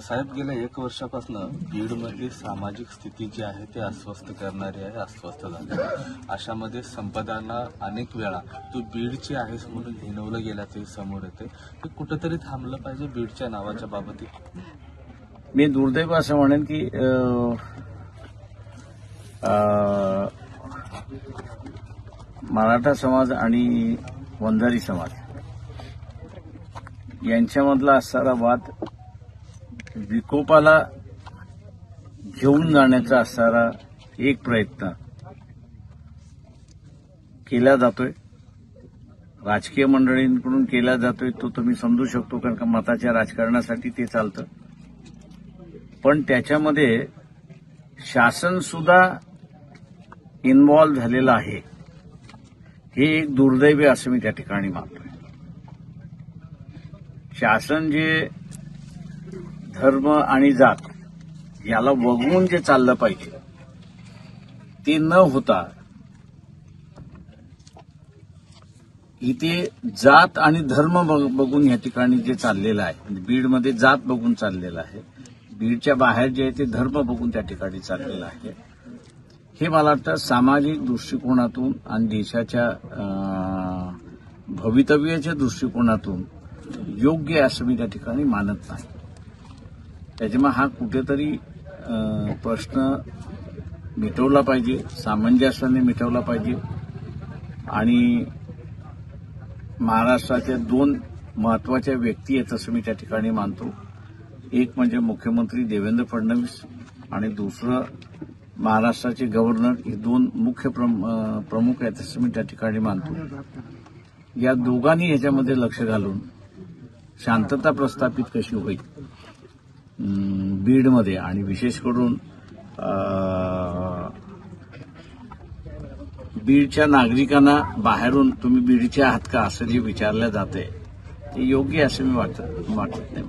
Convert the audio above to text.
साहेब, गेल्या 1 वर्षापासून बीडमधली सामाजिक स्थिती जी आहे ती अस्वस्थ करणारी आहे, अस्वस्थ झाली आहे. अशामध्ये संपदांना अनेक वेळा तू बीडची आहेस म्हणून हिणवलं गेल्याचंही समोर येते. ते कुठंतरी थांबलं पाहिजे बीडच्या नावाच्या बाबतीत. मी दुर्दैव असं म्हणेन की मराठा समाज आणि वंजारी समाज यांच्यामधला असणारा वाद विकोपाला घेऊन जाण्याचा असणारा एक प्रयत्न केला जातोय, राजकीय मंडळींकडून केला जातोय. तो तुम्ही समजू शकतो, कारण का मताच्या राजकारणासाठी ते चालतं. पण त्याच्यामध्ये शासन सुद्धा इन्व्हॉल्व्ह झालेलं आहे. हे एक दुर्दैव असं मी त्या ठिकाणी मानतोय. शासन जे धर्म आणि जात याला वगळून जे चाललं पाहिजे ते न होता इथे जात आणि धर्म बघून या ठिकाणी जे चाललेलं आहे, बीडमध्ये जात बघून चाललेलं आहे, बीडच्या बाहेर जे आहे ते धर्म बघून त्या ठिकाणी चाललेलं आहे. हे मला वाटतं सामाजिक दृष्टिकोनातून आणि देशाच्या भवितव्याच्या दृष्टिकोनातून योग्य असं मी त्या ठिकाणी मानत नाही. त्याच्यामुळे हा कुठेतरी प्रश्न मिटवला पाहिजे, सामंजस्याने मिटवला पाहिजे. आणि महाराष्ट्राच्या 2 महत्वाच्या व्यक्ती आहेत असं मी त्या ठिकाणी मानतो. एक म्हणजे मुख्यमंत्री देवेंद्र फडणवीस आणि दुसरं महाराष्ट्राचे गव्हर्नर. हे 2 मुख्य प्रमुख आहेत असं मी त्या ठिकाणी मानतो. या दोघांनी ह्याच्यामध्ये लक्ष घालून शांतता प्रस्थापित कशी होईल बीडमध्ये, आणि विशेष करून बीडच्या नागरिकांना बाहेरून तुम्ही बीडचे आहात का असं जे विचारलं जातंय ते योग्य असं मी वाटत नाही.